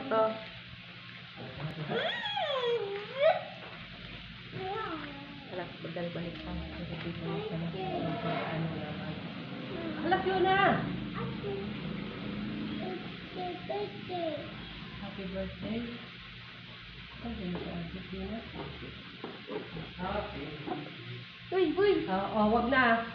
to. Alam, balik pa. Alam, yun na! Happy birthday. Uy, uy! Oo, wag na.